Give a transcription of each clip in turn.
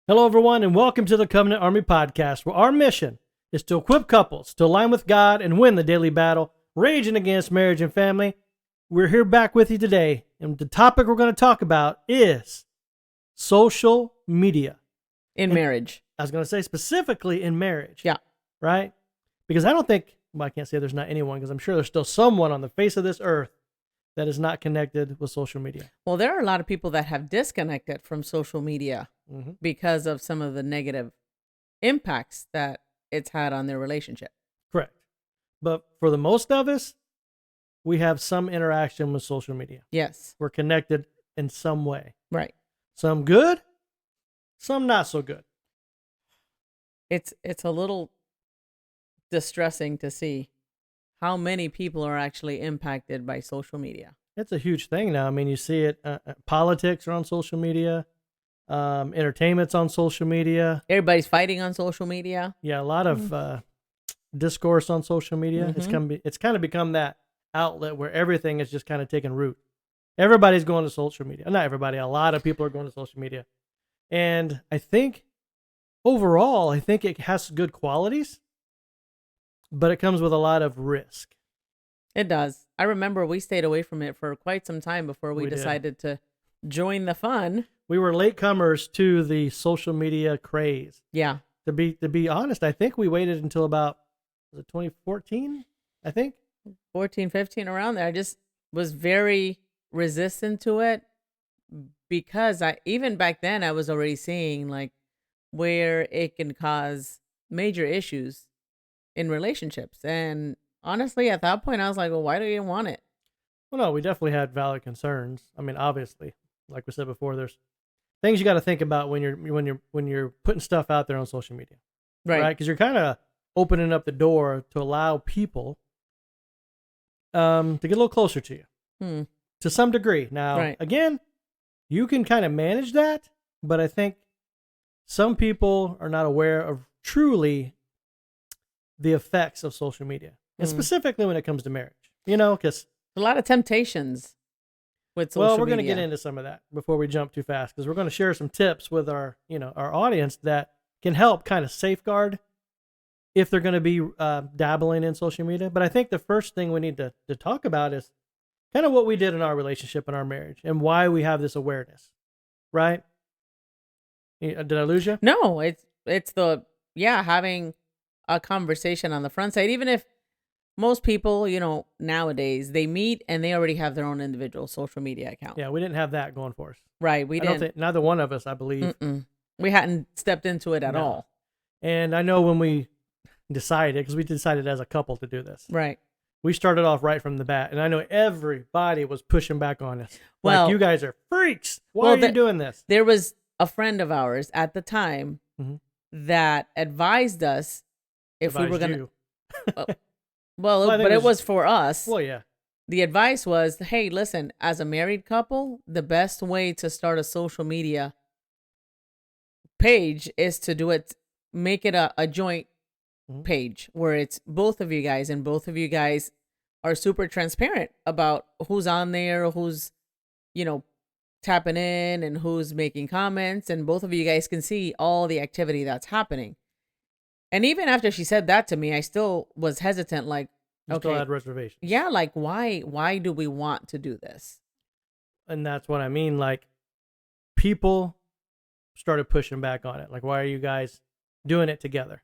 Hello, everyone, and welcome to the Covenant Army Podcast, where our mission is to equip couples to align with God and win the daily battle, raging against marriage and family. We're here back with you today, and the topic we're going to talk about is social media. In marriage. I was going to say specifically in marriage. Yeah. Right? Because I don't think, I can't say there's not anyone, because I'm sure there's still someone on the face of this earth that is not connected with social media. Well, there are a lot of people that have disconnected from social media Mm-hmm. because of some of the negative impacts that it's had on their relationship. Correct. But for the most of us, we have some interaction with social media. Yes. We're connected in some way. Right. Some good, some not so good. It's a little distressing to see how many people are actually impacted by social media. It's a huge thing now. I mean, you see it. Politics are on social media. Entertainment's on social media. Everybody's fighting on social media. Yeah, a lot of discourse on social media. Mm-hmm. It's kind of become that outlet where everything is just kind of taking root. Everybody's going to social media. Not everybody. A lot of people are going to social media. And I think overall, it has good qualities, but it comes with a lot of risk. It does. I remember we stayed away from it for quite some time before we decided to join the fun. We were latecomers to the social media craze. Yeah. To be honest, I think we waited until about, was it 2014? I think 14, 15, around there. I just was very resistant to it because even back then I was already seeing like where it can cause major issues in relationships. And honestly, at that point, I was like, well, why do you want it? Well, no, we definitely had valid concerns. I mean, obviously, like we said before, there's things you got to think about when you're putting stuff out there on social media, right? Because you're kind of opening up the door to allow people to get a little closer to you to some degree. Now, again, you can kind of manage that, but I think some people are not aware of truly the effects of social media, and specifically when it comes to marriage. You know, because a lot of temptations. Well, we're going to get into some of that before we jump too fast, because we're going to share some tips with our audience that can help kind of safeguard if they're going to be dabbling in social media. But I think the first thing we need to talk about is kind of what we did in our relationship and our marriage and why we have this awareness, right? Did I lose you? No, it's having a conversation on the front side, even if most people, nowadays, they meet and they already have their own individual social media account. Yeah, we didn't have that going for us. Right, we didn't. I don't think, neither one of us, I believe. We hadn't stepped into it at all. And I know when we decided, because we decided as a couple to do this. Right. We started off right from the bat, and I know everybody was pushing back on us. Well, like, you guys are freaks. Why are you doing this? There was a friend of ours at the time that advised us if we were going to... But it was for us. Well, yeah. The advice was, hey, listen, as a married couple, the best way to start a social media page is to make it a joint page where it's both of you guys, and both of you guys are super transparent about who's on there, who's, tapping in and who's making comments, and both of you guys can see all the activity that's happening. And even after she said that to me, I still was hesitant, like, you still had reservations. Yeah, like, why do we want to do this? And that's what I mean. Like, people started pushing back on it. Like, why are you guys doing it together?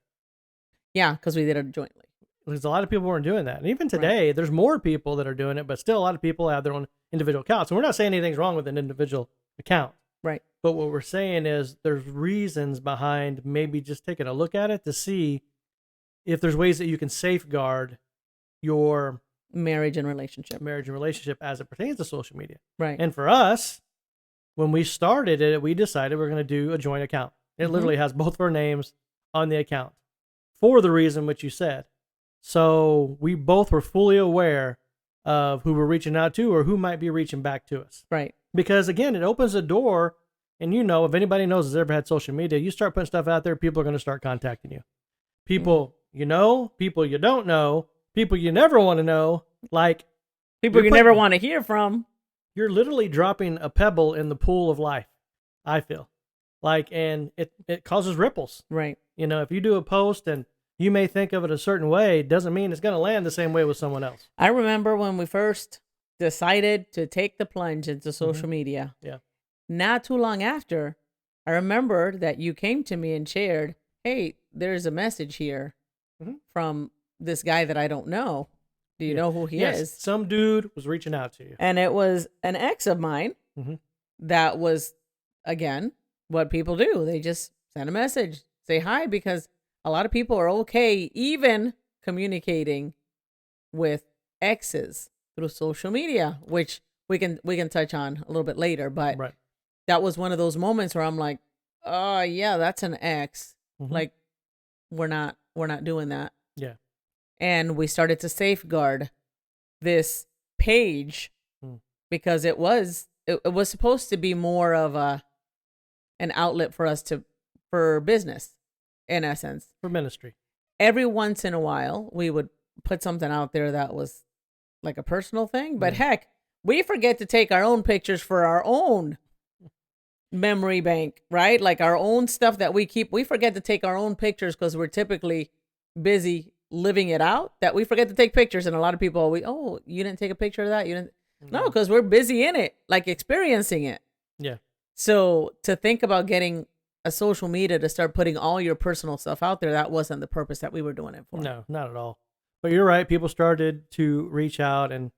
Yeah, because we did it jointly. Because a lot of people weren't doing that. And even today, there's more people that are doing it, but still a lot of people have their own individual accounts. And we're not saying anything's wrong with an individual account. Right. But what we're saying is there's reasons behind maybe just taking a look at it to see if there's ways that you can safeguard your marriage and relationship as it pertains to social media. Right. And for us, when we started it, we decided we're going to do a joint account. It literally has both of our names on the account for the reason which you said. So we both were fully aware of who we're reaching out to or who might be reaching back to us. Right. Because again, it opens a door, and if anybody knows has ever had social media, you start putting stuff out there, people are going to start contacting you. People people you don't know, people you never want to know, like people you never want to hear from. You're literally dropping a pebble in the pool of life, I feel. and it causes ripples. Right. If you do a post and you may think of it a certain way, it doesn't mean it's going to land the same way with someone else. I remember when we first decided to take the plunge into social media. Yeah. Not too long after, I remember that you came to me and shared, hey, there's a message here from this guy that I don't know. Do you know who he is? Some dude was reaching out to you. And it was an ex of mine that was, again, what people do. They just send a message, say hi, because a lot of people are okay even communicating with exes through social media, which we can touch on a little bit later. But that was one of those moments where I'm like, oh yeah, that's an ex. Like we're not doing that. Yeah. And we started to safeguard this page because it was supposed to be more of an outlet for us for business, in essence, for ministry. Every once in a while, we would put something out there that was like a personal thing, but heck, we forget to take our own pictures for our own memory bank, right? Like our own stuff that we keep. We forget to take our own pictures because we're typically busy living it out, that we forget to take pictures. And a lot of people always, oh, you didn't take a picture of that? You didn't? No, because we're busy in it, like experiencing it. Yeah. So to think about getting a social media to start putting all your personal stuff out there, that wasn't the purpose that we were doing it for. No, not at all. But you're right. People started to reach out and,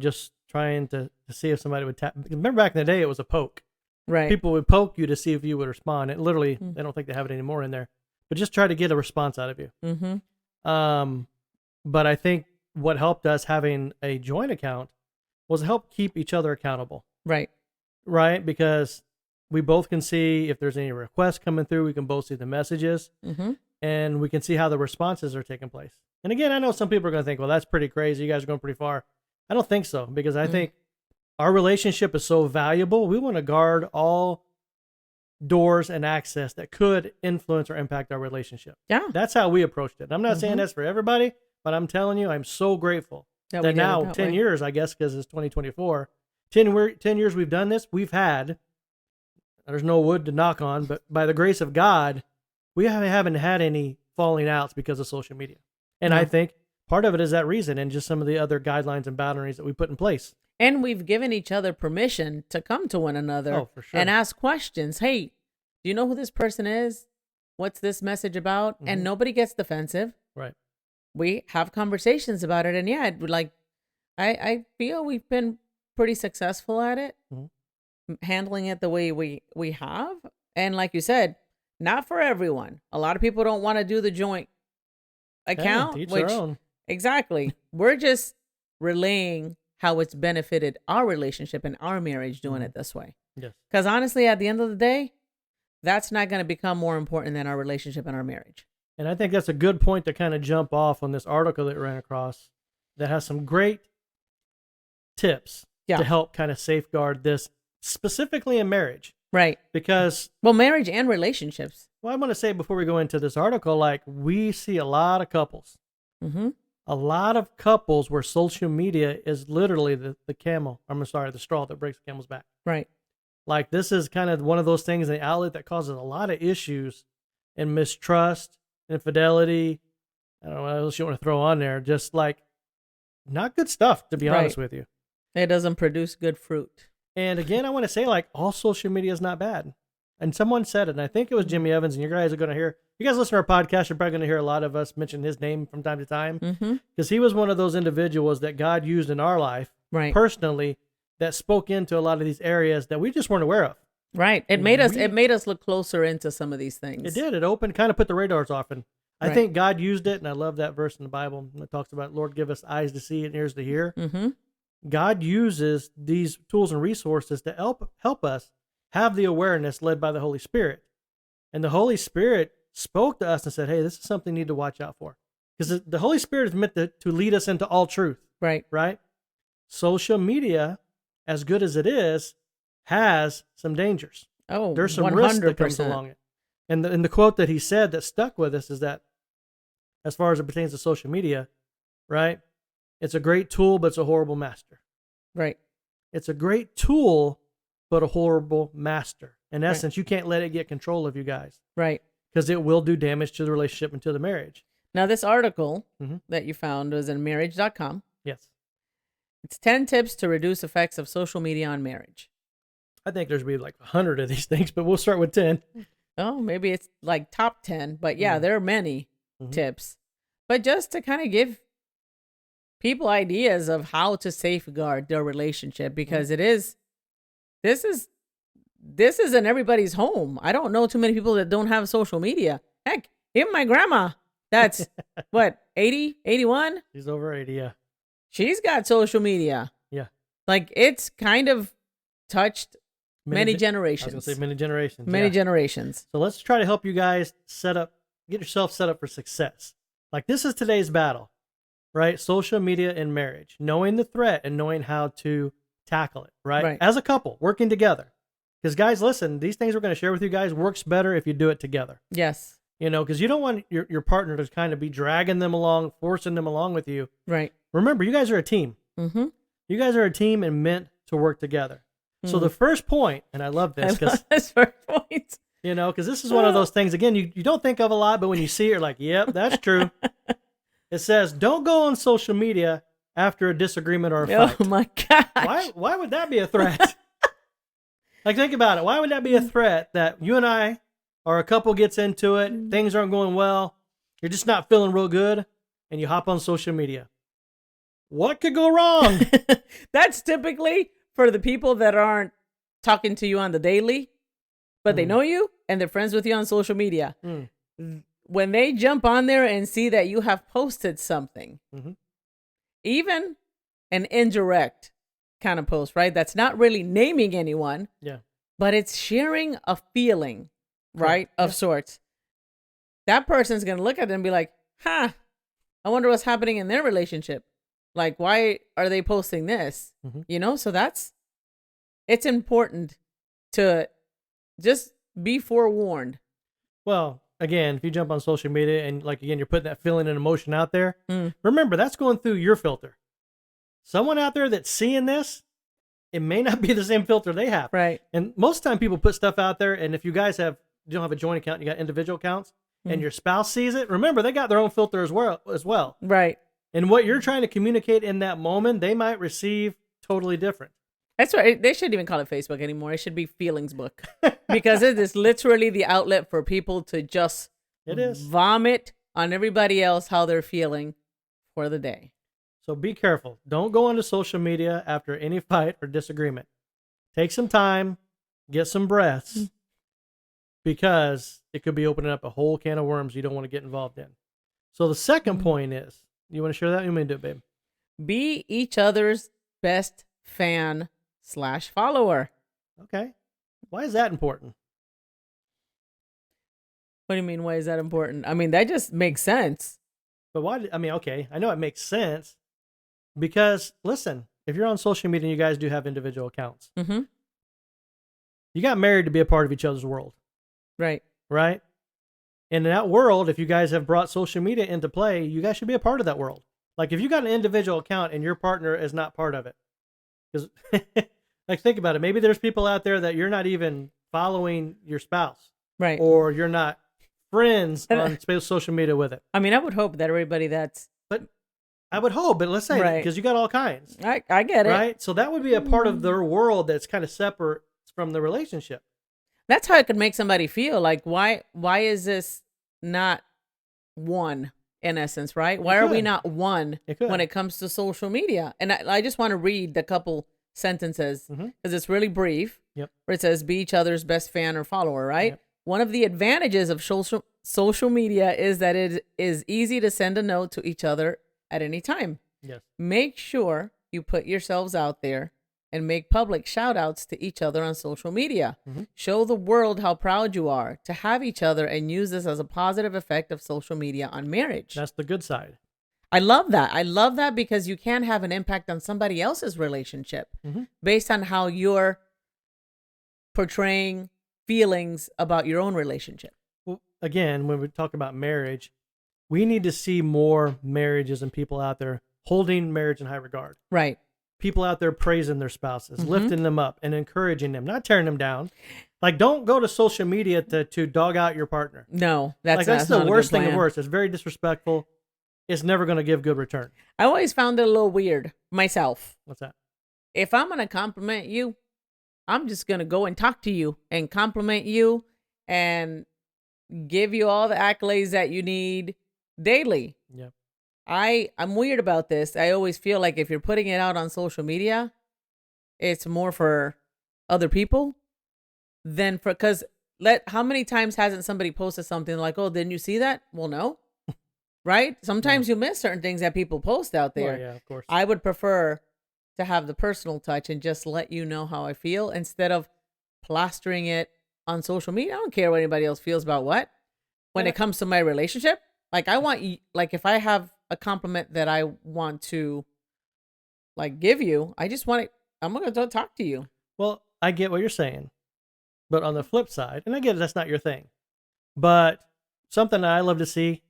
just trying to see if somebody would tap. Remember back in the day, it was a poke. Right. People would poke you to see if you would respond. And literally, I don't think they have it anymore in there. But just try to get a response out of you. But I think what helped us having a joint account was to help keep each other accountable. Right. Right? Because we both can see if there's any requests coming through. We can both see the messages. And we can see how the responses are taking place. And again, I know some people are going to think, well, that's pretty crazy. You guys are going pretty far. I don't think so, because I think our relationship is so valuable. We want to guard all doors and access that could influence or impact our relationship. Yeah. That's how we approached it. I'm not saying that's for everybody, but I'm telling you, I'm so grateful that now 10 years, I guess, because it's 2024, 10 years we've done this, there's no wood to knock on, but by the grace of God, we haven't had any falling outs because of social media. And I think part of it is that reason, and just some of the other guidelines and boundaries that we put in place. And we've given each other permission to come to one another and ask questions. Hey, do you know who this person is? What's this message about? And nobody gets defensive. Right. We have conversations about it. And I feel we've been pretty successful at it, handling it the way we have. And like you said, not for everyone. A lot of people don't want to do the joint account. Each their own. Exactly. We're just relaying how it's benefited our relationship and our marriage doing it this way. Yes. Because honestly, at the end of the day, that's not going to become more important than our relationship and our marriage. And I think that's a good point to kind of jump off on this article that we ran across that has some great tips to help kind of safeguard this, specifically in marriage. Right. Because... well, marriage and relationships. Well, I want to say before we go into this article, like we see a lot of couples. A lot of couples where social media is literally the straw that breaks the camel's back. Right. Like this is kind of one of those things, an outlet that causes a lot of issues and mistrust, infidelity. I don't know what else you want to throw on there. Just like not good stuff, to be honest with you. It doesn't produce good fruit. And again, I want to say like all social media is not bad. And someone said it, and I think it was Jimmy Evans, and you guys are going to hear, you guys listen to our podcast, you're probably going to hear a lot of us mention his name from time to time. Because he was one of those individuals that God used in our life, personally, that spoke into a lot of these areas that we just weren't aware of. Right. It made us look closer into some of these things. It did. It opened, kind of put the radars off. And I think God used it, and I love that verse in the Bible that talks about, Lord, give us eyes to see and ears to hear. God uses these tools and resources to help us have the awareness led by the Holy Spirit. And the Holy Spirit spoke to us and said, hey, this is something you need to watch out for. Because the Holy Spirit is meant to lead us into all truth. Right. Right? Social media, as good as it is, has some dangers. Oh, there's some 100%. risk that comes along it. And the quote that he said that stuck with us is that, as far as it pertains to social media, right? It's a great tool, but it's a horrible master. Right. It's a great tool, but a horrible master. In essence, you can't let it get control of you guys. Right. Because it will do damage to the relationship and to the marriage. Now, this article that you found was in marriage.com. Yes. It's 10 tips to reduce effects of social media on marriage. I think there's be like 100 of these things, but we'll start with 10. Oh, maybe it's like top 10, but yeah, there are many tips. But just to kind of give people ideas of how to safeguard their relationship, because this isn't everybody's home. I don't know too many people that don't have social media. Heck, even my grandma, that's what, 80, 81? She's over 80, yeah. She's got social media. Yeah. Like, it's kind of touched many generations. I was going to say many generations. Many generations. So let's try to help you guys get yourself set up for success. Like, this is today's battle, right? Social media and marriage. Knowing the threat and knowing how to tackle it, right? As a couple, working together. Because, guys, listen, these things we're going to share with you guys works better if you do it together. Yes. You know, because you don't want your partner to kind of be dragging them along, forcing them along with you. Right. Remember, you guys are a team. Mm-hmm. You guys are a team and meant to work together. Mm-hmm. So the first point, and I love this because first point, you know, because this is one of those things, again, you don't think of a lot, but when you see it, you're like, yep, that's true. It says, don't go on social media after a disagreement or a fight. Oh, my gosh. Why would that be a threat? Like, think about it. Why would that be a threat that you and I, or a couple gets into it, things aren't going well, you're just not feeling real good, and you hop on social media? What could go wrong? That's typically for the people that aren't talking to you on the daily, but they know you and they're friends with you on social media. When they jump on there and see that you have posted something, even an indirect kind of post, right? That's not really naming anyone, but it's sharing a feeling, right? Of sorts. That person's going to look at it and be like, I wonder what's happening in their relationship. Like, why are they posting this? You know, so it's important to just be forewarned. Well, again, if you jump on social media and, like, again, you're putting that feeling and emotion out there, remember, that's going through your filter. Someone out there that's seeing this, it may not be the same filter they have. Right. And most of the time people put stuff out there, and if you guys don't have a joint account, you got individual accounts, and your spouse sees it, remember, they got their own filter as well. Right. And what you're trying to communicate in that moment, they might receive totally different. That's right. They shouldn't even call it Facebook anymore. It should be Feelings Book. Because it is literally the outlet for people to just vomit on everybody else how they're feeling for the day. So be careful. Don't go onto social media after any fight or disagreement. Take some time, get some breaths, because it could be opening up a whole can of worms you don't want to get involved in. So the second point is, you want to share that? You may do it, babe. Be each other's best fan/follower. Okay. Why is that important? What do you mean, why is that important? I mean, that just makes sense. But why? I mean, okay, I know it makes sense because, listen, if you're on social media and you guys do have individual accounts, you got married to be a part of each other's world. Right. Right? And in that world, if you guys have brought social media into play, you guys should be a part of that world. Like, if you got an individual account and your partner is not part of it, because, like, think about it. Maybe there's people out there that you're not even following your spouse. Right. Or you're not friends on social media with it. I mean, I would hope that everybody But I would hope, but let's say, because you got all kinds. I get it. Right? So that would be a part of their world that's kind of separate from the relationship. That's how it could make somebody feel. Like, why is this not one, in essence, right? Why are we not one when it comes to social media? And I just want to read a couple sentences because it's really brief. Yep. Where it says, be each other's best fan or follower, right? Yep. One of the advantages of social media is that it is easy to send a note to each other at any time. Yes. Make sure you put yourselves out there and make public shout outs to each other on social media. Show the world how proud you are to have each other and use this as a positive effect of social media on marriage. That's the good side. I love that. I love that because you can have an impact on somebody else's relationship based on how you're portraying feelings about your own relationship. Well, again, when we talk about marriage, we need to see more marriages and people out there holding marriage in high regard. Right. people out there praising their spouses, lifting them up and encouraging them, not tearing them down. Like, don't go to social media to dog out your partner. No, that's the worst thing and worst. It's very disrespectful. It's never going to give good return. I always found it a little weird myself. What's that? If I'm going to compliment you, I'm just going to go and talk to you and compliment you and give you all the accolades that you need daily. Yeah. I'm weird about this. I always feel like if you're putting it out on social media, it's more for other people than for, because how many times hasn't somebody posted something like, oh, didn't you see that? Well, no. Right? Sometimes you miss certain things that people post out there. Well, yeah, of course. I would prefer to have the personal touch and just let you know how I feel instead of plastering it on social media. I don't care what anybody else feels about what. When it comes to my relationship, like I want you, like if I have a compliment that I want to like give you, I just want it, I'm going to talk to you. Well, I get what you're saying. But on the flip side, and I get that's not your thing, but something that I love to see,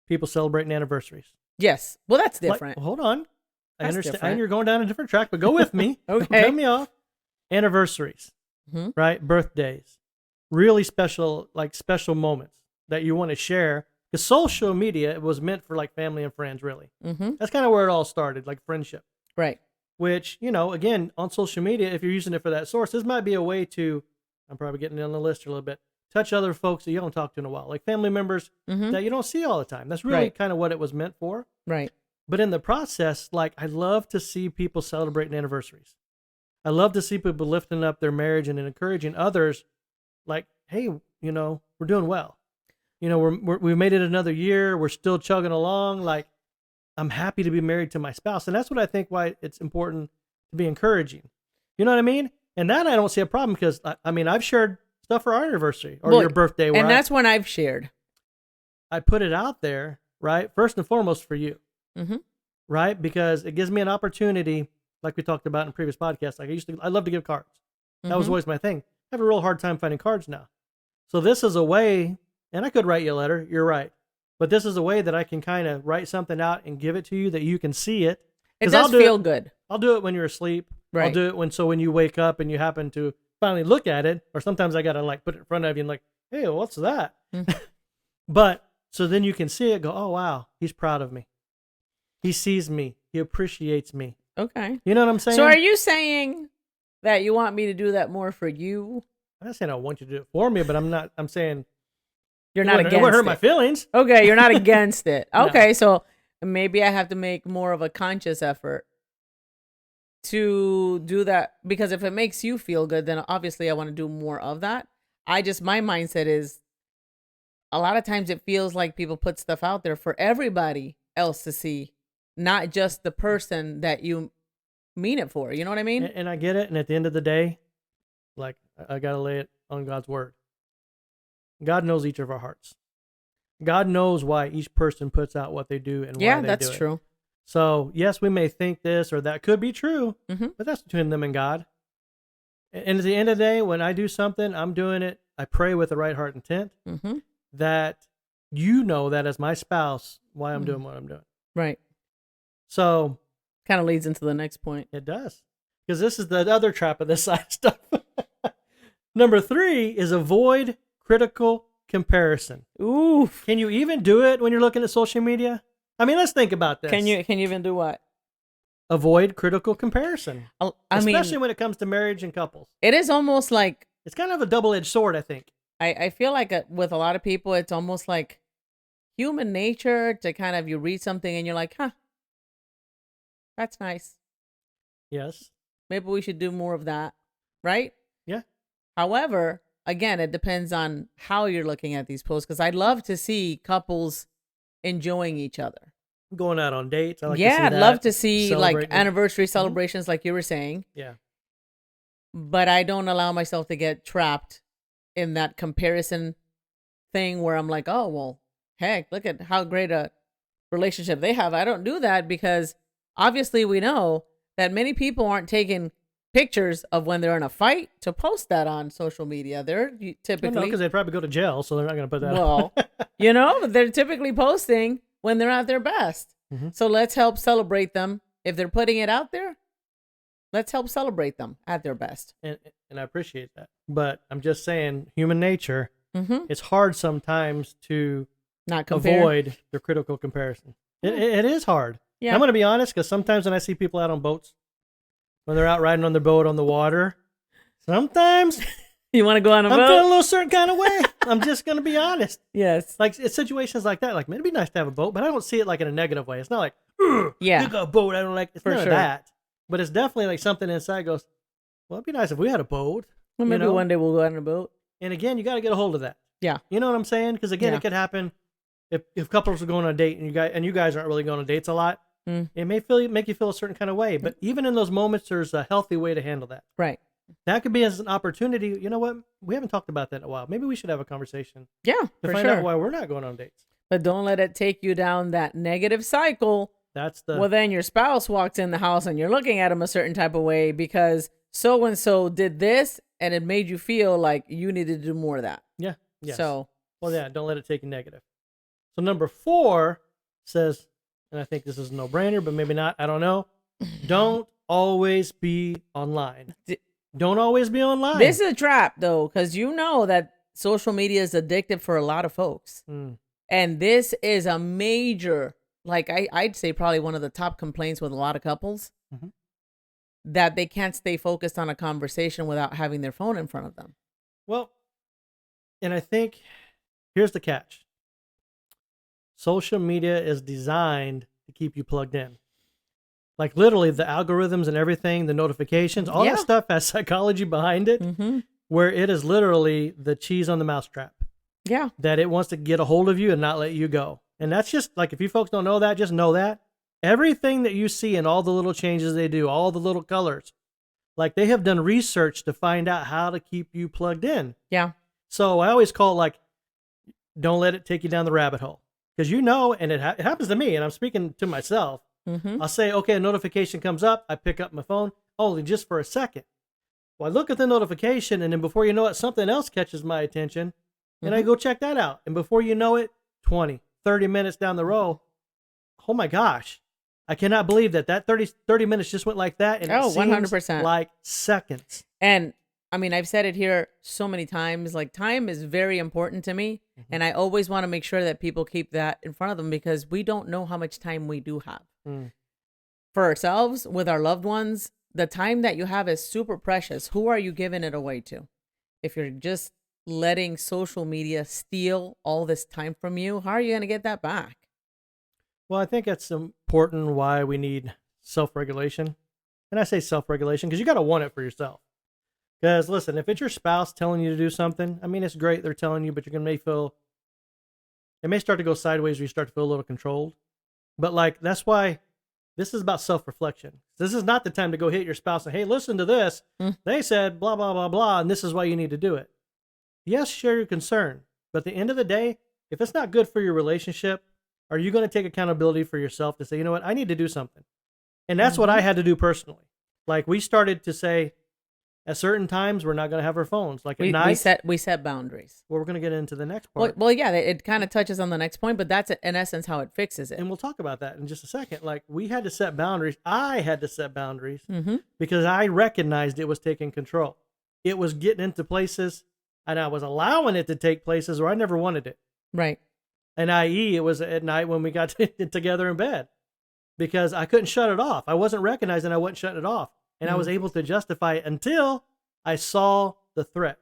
people celebrating anniversaries. Yes. Well, that's different. Hold on. I That's understand. different. You're going down a different track, but go with me. Okay. Don't cut me off. Anniversaries, right? Birthdays, really special, like special moments that you want to share. Because social media, it was meant for like family and friends, really. That's kind of where it all started, like friendship. Right. Which, again, on social media, if you're using it for that source, this might be a way to, I'm probably getting on the list a little bit, touch other folks that you don't talk to in a while, like family members that you don't see all the time. That's really kind of what it was meant for. Right. But in the process, like, I love to see people celebrating anniversaries. I love to see people lifting up their marriage and encouraging others, like, hey, we're doing well. We've made it another year. We're still chugging along. Like, I'm happy to be married to my spouse. And that's what I think why it's important to be encouraging. You know what I mean? And that I don't see a problem because, I've shared stuff for our anniversary or your birthday. And that's when I've shared. I put it out there, right? First and foremost for you. Right? Because it gives me an opportunity, like we talked about in previous podcasts. Like I love to give cards. That was always my thing. I have a real hard time finding cards now. So this is a way, and I could write you a letter, you're right. But this is a way that I can kind of write something out and give it to you that you can see it. It does feel good. I'll do it when you're asleep. Right. I'll do it when you wake up and you happen to finally look at it. Or sometimes I got to like put it in front of you and like, hey, what's that? But so then you can see it, go, oh, wow, he's proud of me. He sees me. He appreciates me. Okay. You know what I'm saying? So are you saying that you want me to do that more for you? I'm not saying I want you to do it for me, but I'm saying you're not against it. It would hurt my feelings. Okay, you're not against it. Okay, no. So maybe I have to make more of a conscious effort to do that, because if it makes you feel good, then obviously I want to do more of that. My mindset is a lot of times it feels like people put stuff out there for everybody else to see, not just the person that you mean it for. You know what I mean? And I get it. And at the end of the day, like, I got to lay it on God's word. God knows each of our hearts. God knows why each person puts out what they do and why they do it. Yeah, that's true. So, yes, we may think this or that could be true, but that's between them and God. And at the end of the day, when I do something, I'm doing it, I pray with the right heart intent that that as my spouse, why I'm doing what I'm doing. Right. So. Kind of leads into the next point. It does. Because this is the other trap of this side of stuff. Number 3 is avoid critical comparison. Ooh. Can you even do it when you're looking at social media? I mean, let's think about this. Can you even do what? Avoid critical comparison. Especially when it comes to marriage and couples. It is almost like... It's kind of a double-edged sword, I think. I feel like with a lot of people, it's almost like human nature to kind of, you read something and you're like, huh, that's nice. Yes. Maybe we should do more of that. Right? Yeah. However, again, it depends on how you're looking at these posts, because I'd love to see couples enjoying each other. Going out on dates. I'd love to see like anniversary celebrations, like you were saying. Yeah. But I don't allow myself to get trapped in that comparison thing where I'm like, oh, well, heck, look at how great a relationship they have. I don't do that because obviously we know that many people aren't taking pictures of when they're in a fight to post that on social media. They're typically... because they'd probably go to jail, so they're not going to put that on. But they're typically posting when they're at their best. So let's help celebrate them. If they're putting it out there, Let's help celebrate them at their best. And I appreciate that. But I'm just saying, human nature, Mm-hmm. it's hard sometimes to not compare. Avoid the critical comparison. It is hard. Yeah. I'm going to be honest, because sometimes when I see people out on boats, when they're out riding on their boat on the water, sometimes you want to go on a boat? I'm feeling a little certain kind of way. I'm just going to be honest. Yes. Like, it's situations like that. Like, man, it'd be nice to have a boat, but I don't see it like in a negative way. It's not like, yeah, you got a boat. I don't like. It's none of that. But it's definitely like something inside goes, well, it'd be nice if we had a boat. Well, maybe one day we'll go on a boat. And again, you got to get a hold of that. Yeah. You know what I'm saying? Because again, it could happen if couples are going on a date and you guys aren't really going on dates a lot. It may make you feel a certain kind of way. But even in those moments, there's a healthy way to handle that. Right. That could be as an opportunity. You know what? We haven't talked about that in a while. Maybe we should have a conversation. Yeah, to find out why we're not going on dates. But don't let it take you down that negative cycle. Well, then your spouse walks in the house and you're looking at him a certain type of way because so and so did this, and it made you feel like you needed to do more of that. Yeah. Yes. So. Well, yeah. Don't let it take you negative. So number 4 says, and I think this is a no-brainer, but maybe not. I don't know. Don't always be online. Don't always be online. This is a trap, though, because you know that social media is addictive for a lot of folks. And this is a major, like I'd say probably one of the top complaints with a lot of couples, that they can't stay focused on a conversation without having their phone in front of them. Well, and I think here's the catch. Social media is designed to keep you plugged in. Like literally the algorithms and everything, the notifications, all that stuff has psychology behind it, where it is literally the cheese on the mousetrap. Yeah. That it wants to get a hold of you and not let you go. And that's just like, if you folks don't know that, just know that. Everything that you see and all the little changes they do, all the little colors, like they have done research to find out how to keep you plugged in. Yeah. So I always call it like, don't let it take you down the rabbit hole. Because you know, and it happens to me, and I'm speaking to myself. I'll say, okay, a notification comes up. I pick up my phone, only just for a second. Well, I look at the notification, and then before you know it, something else catches my attention, and I go check that out. And before you know it, 20, 30 minutes down the road, oh my gosh, I cannot believe that 30 minutes just went like that. And it 100%. Like seconds. And I mean, I've said it here so many times, like time is very important to me. And I always want to make sure that people keep that in front of them because we don't know how much time we do have. For ourselves, with our loved ones, the time that you have is super precious. Who are you giving it away to? If you're just letting social media steal all this time from you, how are you going to get that back? Well, I think that's important why we need self-regulation. And I say self-regulation because you got to want it for yourself. Because listen, if it's your spouse telling you to do something, I mean, it's great they're telling you, but you're going to it may start to go sideways where you start to feel a little controlled. But like, that's why this is about self-reflection. This is not the time to go hit your spouse and, hey, listen to this. They said blah, blah, blah, blah, and this is why you need to do it. Yes, share your concern. But at the end of the day, if it's not good for your relationship, are you going to take accountability for yourself to say, you know what, I need to do something? And that's what I had to do personally. Like we started to say, at certain times, we're not going to have our phones. Like at night, we set boundaries. Well, we're going to get into the next part. Well, yeah, it kind of touches on the next point, but that's in essence how it fixes it. And we'll talk about that in just a second. Like we had to set boundaries. I had to set boundaries because I recognized it was taking control. It was getting into places, and I was allowing it to take places where I never wanted it. Right. And i.e., it was at night when we got together in bed because I couldn't shut it off. I wasn't recognizing I wasn't shutting it off. And I was able to justify it until I saw the threat.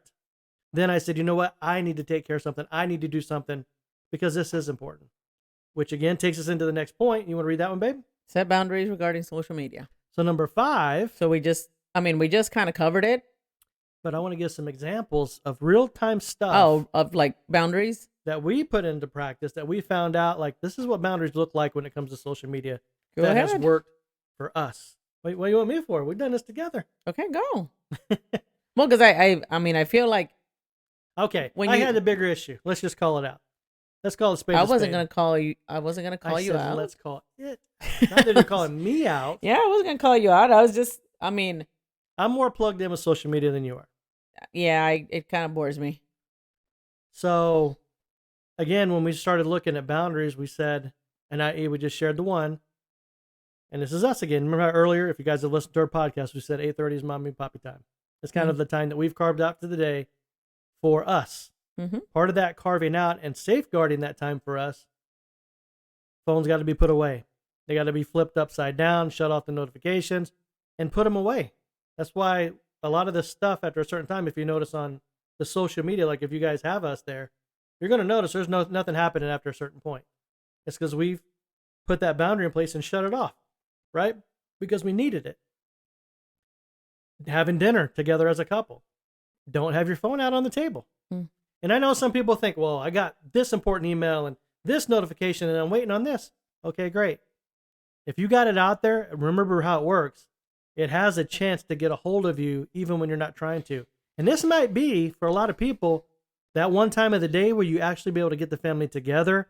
Then I said, you know what? I need to take care of something. I need to do something because this is important. Which again takes us into the next point. You want to read that one, babe? Set boundaries regarding social media. So number 5. So we just kind of covered it. But I want to give some examples of real-time stuff. Oh, of like boundaries? That we put into practice that we found out, like, this is what boundaries look like when it comes to social media. Go ahead. Has worked for us. Wait, what do you want me for? We've done this together. Okay, go. Well, because I feel like. Okay, I had a bigger issue. Let's just call it out. Let's call it spade. I wasn't going to call you. I wasn't going to call you out. Let's call it. Not that you're calling me out. Yeah, I wasn't going to call you out. I was just. I'm more plugged in with social media than you are. Yeah, it kind of bores me. So, again, when we started looking at boundaries, we said, and we just shared the one. And this is us again. Remember how earlier, if you guys have listened to our podcast, we said 8:30 is mommy and poppy time. It's kind of the time that we've carved out for the day for us. Part of that carving out and safeguarding that time for us, phones got to be put away. They got to be flipped upside down, shut off the notifications, and put them away. That's why a lot of this stuff after a certain time, if you notice on the social media, like if you guys have us there, you're going to notice there's nothing happening after a certain point. It's because we've put that boundary in place and shut it off, right? Because we needed it. Having dinner together as a couple. Don't have your phone out on the table. And I know some people think, well, I got this important email and this notification and I'm waiting on this. Okay, great. If you got it out there, remember how it works. It has a chance to get a hold of you even when you're not trying to. And this might be, for a lot of people, that one time of the day where you actually be able to get the family together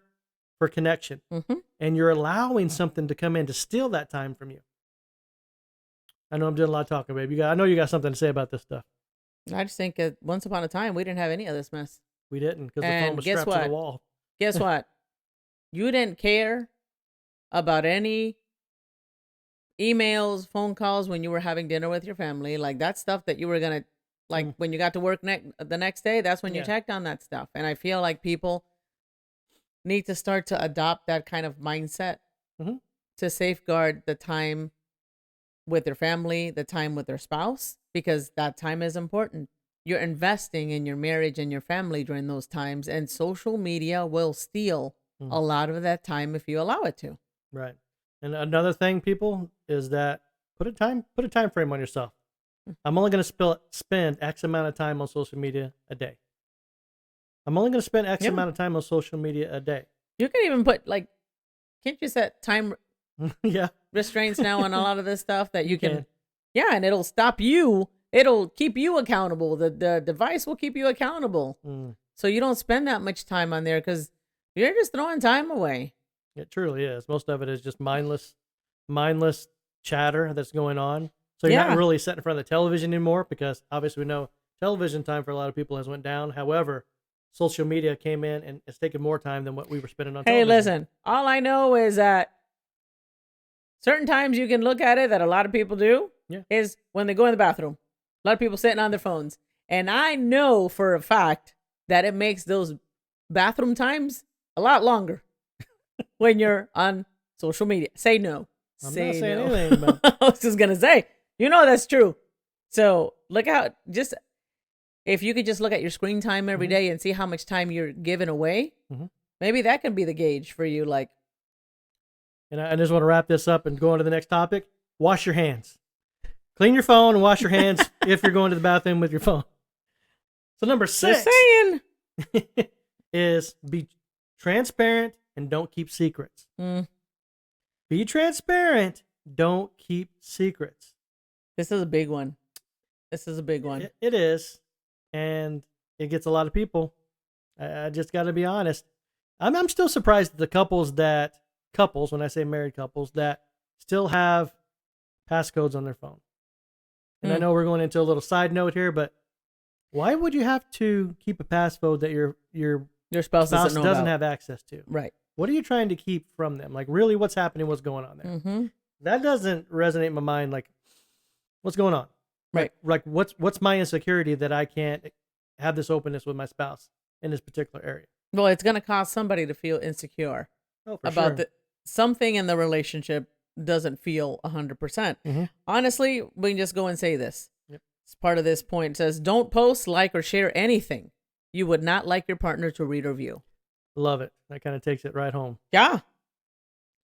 for connection. And you're allowing something to come in to steal that time from you. I know I'm doing a lot of talking, babe. I know you got something to say about this stuff. I just think once upon a time, we didn't have any of this mess. We didn't, because the phone was strapped to the wall. Guess what? You didn't care about any emails, phone calls when you were having dinner with your family. Like that stuff that you were going to, like when you got to work the next day, that's when you checked on that stuff. And I feel like people need to start to adopt that kind of mindset to safeguard the time with their family, the time with their spouse, because that time is important. You're investing in your marriage and your family during those times, and social media will steal a lot of that time if you allow it to. Right. And another thing, people, is that put a time frame on yourself. I'm only going to spend X amount of time on social media a day. I'm only going to spend X amount of time on social media a day. You can even put, like, can't you set time restraints now on a lot of this stuff that you can. Yeah, and it'll stop you. It'll keep you accountable. The device will keep you accountable. So you don't spend that much time on there because you're just throwing time away. It truly is. Most of it is just mindless chatter that's going on. So you're not really sitting in front of the television anymore, because obviously we know television time for a lot of people has went down. However, social media came in and it's taken more time than what we were spending on television. Hey, listen, all I know is that certain times you can look at it that a lot of people do is when they go in the bathroom. A lot of people sitting on their phones. And I know for a fact that it makes those bathroom times a lot longer when you're on social media. Say no. I'm not saying anything, but I was just going to say, that's true. So look out. Just if you could just look at your screen time every day and see how much time you're giving away, maybe that can be the gauge for you. Like, and I just want to wrap this up and go on to the next topic. Wash your hands. Clean your phone and wash your hands if you're going to the bathroom with your phone. So number 6 is be transparent and don't keep secrets. Be transparent. Don't keep secrets. This is a big one. It is. And it gets a lot of people. I just got to be honest. I'm still surprised at the couples, when I say married couples, that still have passcodes on their phone. And I know we're going into a little side note here, but why would you have to keep a passcode that your spouse doesn't have access to? Right. What are you trying to keep from them? Like, really, what's happening? What's going on there? That doesn't resonate in my mind. Like, what's going on? Right. Like what's my insecurity that I can't have this openness with my spouse in this particular area? Well, it's going to cause somebody to feel insecure about something in the relationship doesn't feel 100%. Honestly, we can just go and say this. It's part of this point. It says, don't post, like, or share anything you would not like your partner to read or view. Love it. That kind of takes it right home. Yeah.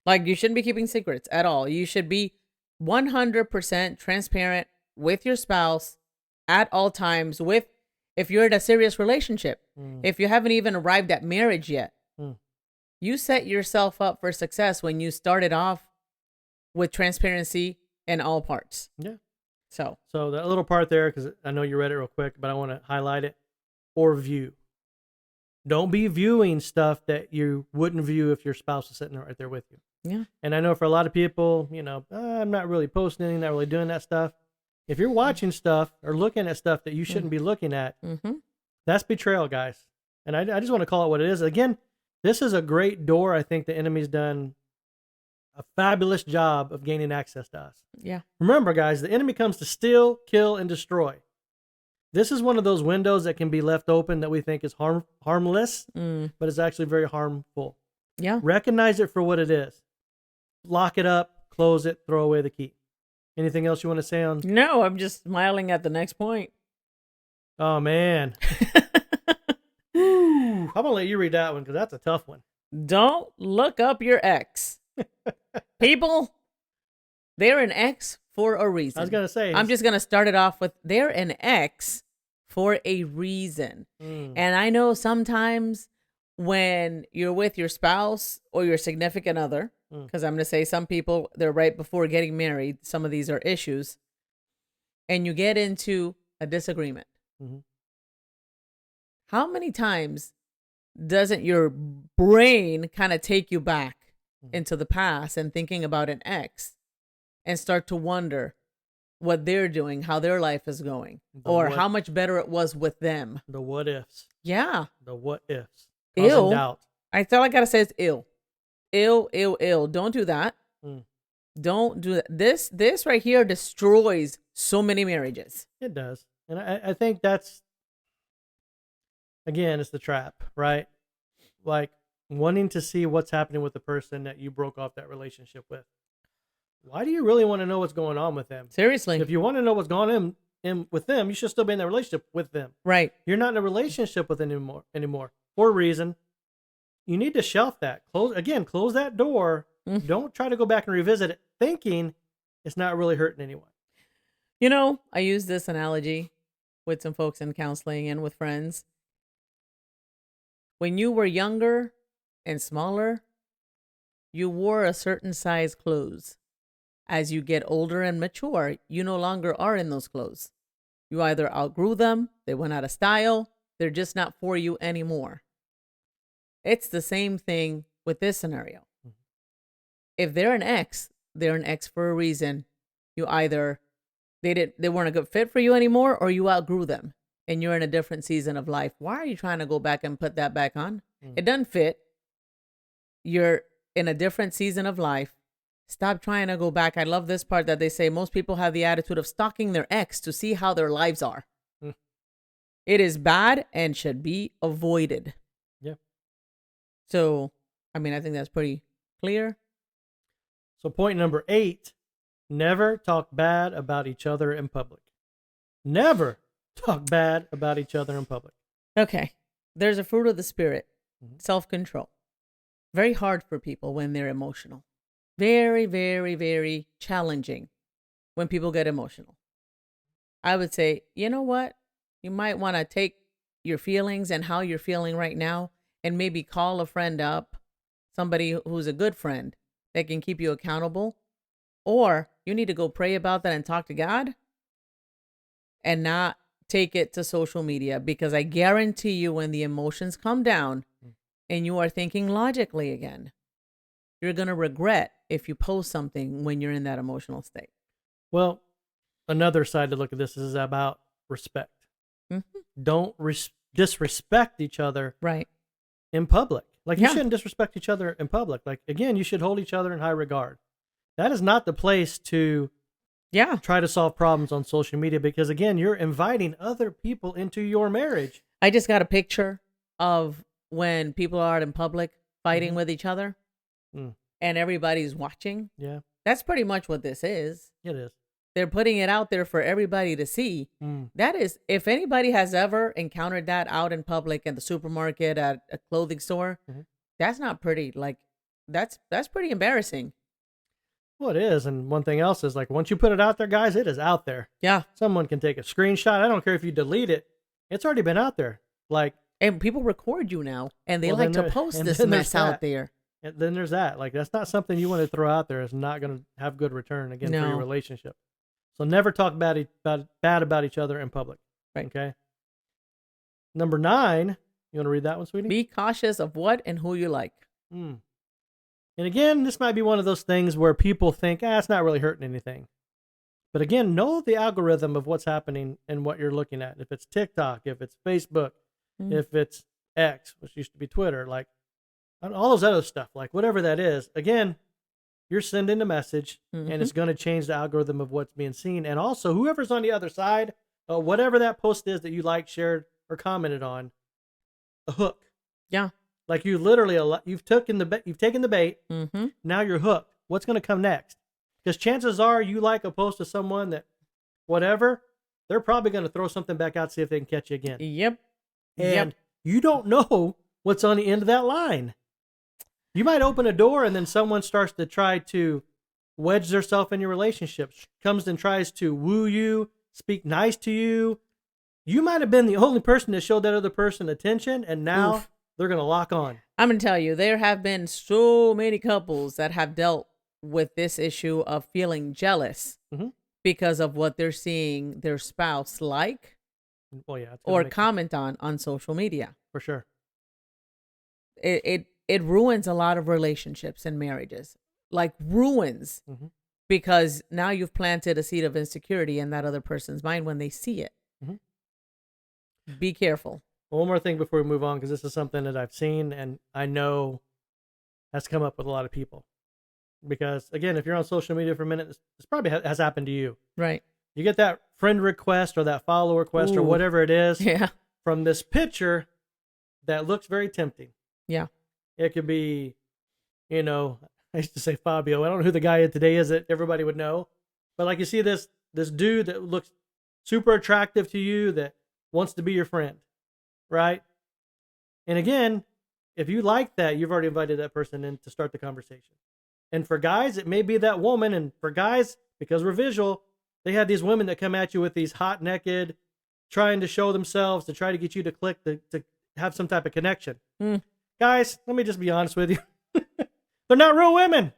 Like, you shouldn't be keeping secrets at all. You should be 100% transparent with your spouse at all times, if you're in a serious relationship. If you haven't even arrived at marriage yet, you set yourself up for success when you started off with transparency in all parts. Yeah. So that little part there, because I know you read it real quick, but I want to highlight it. Or view. Don't be viewing stuff that you wouldn't view if your spouse is sitting right there with you. Yeah. And I know for a lot of people, I'm not really posting anything, not really doing that stuff. If you're watching stuff or looking at stuff that you shouldn't be looking at, that's betrayal, guys. And I just want to call it what it is. Again, this is a great door I think the enemy's done a fabulous job of gaining access to us. Yeah. Remember, guys, the enemy comes to steal, kill, and destroy. This is one of those windows that can be left open that we think is harmless, but it's actually very harmful. Yeah. Recognize it for what it is. Lock it up, close it, throw away the key. Anything else you want to say on? No, I'm just smiling at the next point. Oh, man. Ooh, I'm going to let you read that one because that's a tough one. Don't look up your ex. People, they're an ex for a reason. I was going to say. I'm just going to start it off with they're an ex for a reason. And I know sometimes when you're with your spouse or your significant other, because I'm going to say some people, they're right before getting married. Some of these are issues. And you get into a disagreement. Mm-hmm. How many times doesn't your brain kind of take you back into the past and thinking about an ex and start to wonder what they're doing, how their life is going, or how much better it was with them? The what ifs. Yeah. The what ifs. Ill. Doubt. That's all I got to say is ill. Ill. Don't do that. Don't do that. This right here destroys so many marriages. It does. And I think that's, again, it's the trap, right? Like wanting to see what's happening with the person that you broke off that relationship with. Why do you really want to know what's going on with them? Seriously. If you want to know what's going on with them, you should still be in that relationship with them. Right. You're not in a relationship with them anymore. For a reason. You need to shelf that. Close that door. Don't try to go back and revisit it thinking it's not really hurting anyone. You know, I use this analogy with some folks in counseling and with friends. When you were younger and smaller, you wore a certain size clothes. As you get older and mature, you no longer are in those clothes. You either outgrew them, they went out of style, they're just not for you anymore. It's the same thing with this scenario. If they're an ex for a reason. You either they weren't a good fit for you anymore, or you outgrew them and you're in a different season of life. Why are you trying to go back and put that back on? It doesn't fit. You're in a different season of life. Stop trying to go back. I love this part that they say most people have the attitude of stalking their ex to see how their lives are. It is bad and should be avoided. Yeah. So, I mean, I think that's pretty clear. So point number 8, never talk bad about each other in public. Never talk bad about each other in public. Okay. There's a fruit of the spirit, self-control. Very hard for people when they're emotional. Very, very, very challenging when people get emotional. I would say, you know what? You might want to take your feelings and how you're feeling right now and maybe call a friend up, somebody who's a good friend that can keep you accountable. Or you need to go pray about that and talk to God and not take it to social media, because I guarantee you when the emotions come down and you are thinking logically again, you're going to regret if you post something when you're in that emotional state. Well, another side to look at this is about respect. Don't disrespect each other in public. Like you shouldn't disrespect each other in public. Like, again, you should hold each other in high regard. That is not the place to try to solve problems on social media, because, again, you're inviting other people into your marriage. I just got a picture of when people are out in public fighting with each other and everybody's watching. Yeah. That's pretty much what this is. It is. They're putting it out there for everybody to see. That is, if anybody has ever encountered that out in public, in the supermarket, at a clothing store, that's not pretty. Like, that's pretty embarrassing. Well, it is. And one thing else is, like, once you put it out there, guys, it is out there. Yeah. Someone can take a screenshot. I don't care if you delete it. It's already been out there. Like, and people record you now, and they like to post this mess out there. And then there's that. Like, that's not something you want to throw out there. It's not going to have good return, again, for your relationship. So never talk bad about each other in public. Right. Okay. Number 9, you want to read that one, sweetie? Be cautious of what and who you like. And again, this might be one of those things where people think, it's not really hurting anything. But again, know the algorithm of what's happening and what you're looking at. If it's TikTok, if it's Facebook, if it's X, which used to be Twitter, like all those other stuff, like whatever that is. Again, you're sending a message, and it's going to change the algorithm of what's being seen. And also, whoever's on the other side, whatever that post is that you like, shared, or commented on, a hook. Yeah. Like you literally, you've taken the bait. Now you're hooked. What's going to come next? Because chances are you like a post of someone that, whatever, they're probably going to throw something back out, see if they can catch you again. Yep. And you don't know what's on the end of that line. You might open a door and then someone starts to try to wedge themselves in your relationship, comes and tries to woo you, speak nice to you. You might have been the only person that showed that other person attention, and now they're going to lock on. I'm going to tell you, there have been so many couples that have dealt with this issue of feeling jealous because of what they're seeing their spouse like or comment on social media. For sure. It ruins a lot of relationships and marriages, like ruins, because now you've planted a seed of insecurity in that other person's mind when they see it. Be careful. One more thing before we move on, because this is something that I've seen and I know has come up with a lot of people. Because, again, if you're on social media for a minute, this probably has happened to you. Right. You get that friend request or that follow request or whatever it is from this picture that looks very tempting. Yeah. It could be, I used to say Fabio. I don't know who the guy today is that everybody would know. But like you see this dude that looks super attractive to you that wants to be your friend, right? And again, if you like that, you've already invited that person in to start the conversation. And for guys, it may be that woman. And for guys, because we're visual, they have these women that come at you with these hot naked, trying to show themselves, to try to get you to click, to have some type of connection. Guys, let me just be honest with you. They're not real women.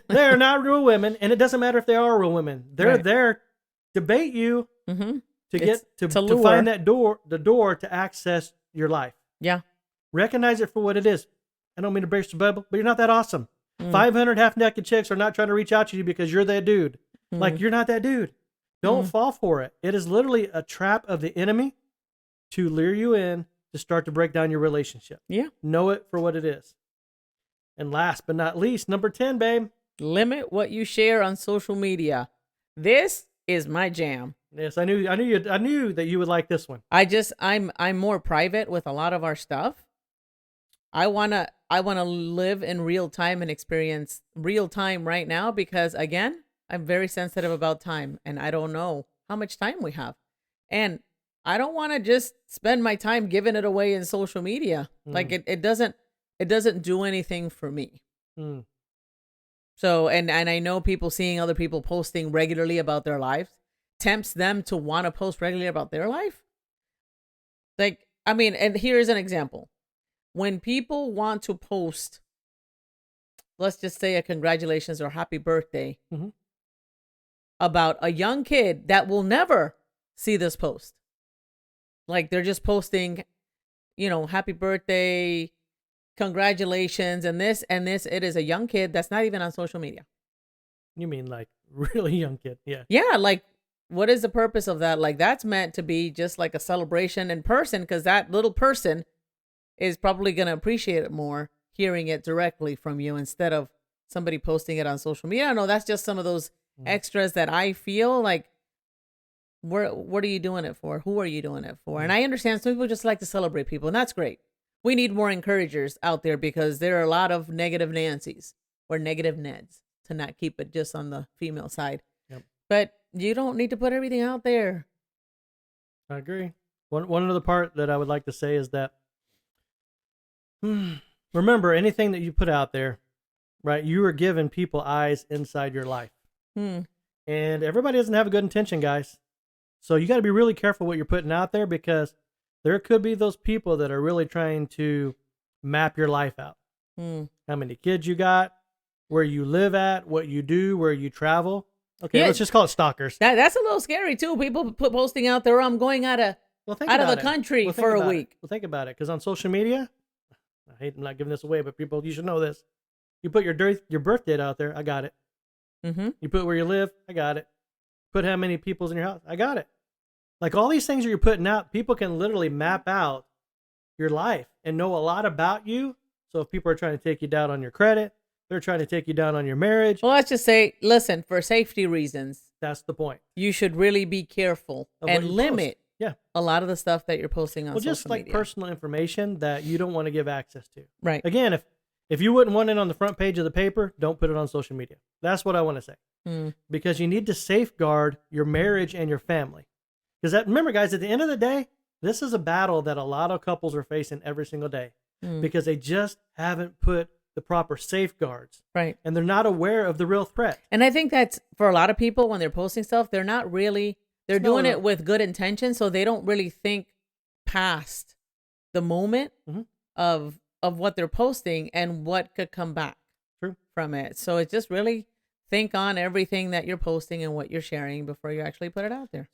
They're not real women. And it doesn't matter if they are real women. They're there to bait you to find that the door to access your life. Yeah. Recognize it for what it is. I don't mean to burst the bubble, but you're not that awesome. 500 half-naked chicks are not trying to reach out to you because you're that dude. Like, you're not that dude. Don't fall for it. It is literally a trap of the enemy to lure you in to start to break down your relationship. Yeah. Know it for what it is. And last but not least, number 10, babe. Limit what you share on social media. This is my jam. Yes, I knew that you would like this one. I'm more private with a lot of our stuff. I wanna live in real time and experience real time right now because, again, I'm very sensitive about time and I don't know how much time we have. And I don't want to just spend my time giving it away in social media. Like it doesn't do anything for me. So, and I know people seeing other people posting regularly about their lives tempts them to want to post regularly about their life. Like, I mean, and here's an example. When people want to post, let's just say a congratulations or happy birthday about a young kid that will never see this post. Like they're just posting, happy birthday, congratulations, and this. It is a young kid that's not even on social media. You mean like really young kid? Yeah. Yeah. Like, what is the purpose of that? Like, that's meant to be just like a celebration in person because that little person is probably going to appreciate it more hearing it directly from you instead of somebody posting it on social media. I don't know. That's just some of those extras that I feel like, what are you doing it for? Who are you doing it for? And I understand some people just like to celebrate people, and that's great. We need more encouragers out there because there are a lot of negative Nancys or negative Neds, to not keep it just on the female side. Yep. But you don't need to put everything out there. I agree. One other part that I would like to say is that remember, anything that you put out there, right, you are giving people eyes inside your life. And everybody doesn't have a good intention, guys. So you got to be really careful what you're putting out there because there could be those people that are really trying to map your life out. How many kids you got, where you live at, what you do, where you travel. Okay, let's just call it stalkers. That's a little scary too. People posting out there, I'm going out of the country for a week. Well, think about it, because on social media, I'm not giving this away, but people, you should know this. You put your birth date out there, I got it. You put where you live, I got it. Put how many people's in your house, I got it. Like all these things that you're putting out, people can literally map out your life and know a lot about you. So if people are trying to take you down on your credit, They're trying to take you down on your marriage. Well, let's just say, listen, for safety reasons, that's the point. You should really be careful and limit a lot of the stuff that you're posting on social media. Well, just like personal information that you don't want to give access to. Right. Again, if you wouldn't want it on the front page of the paper, don't put it on social media. That's what I want to say. Because you need to safeguard your marriage and your family. Because remember, guys, at the end of the day, this is a battle that a lot of couples are facing every single day. Because they just haven't put the proper safeguards. Right. And they're not aware of the real threat. And I think that's for a lot of people when they're posting stuff, they're not really, they're doing it with good intention. So they don't really think past the moment of what they're posting and what could come back from it. So it's just really think on everything that you're posting and what you're sharing before you actually put it out there.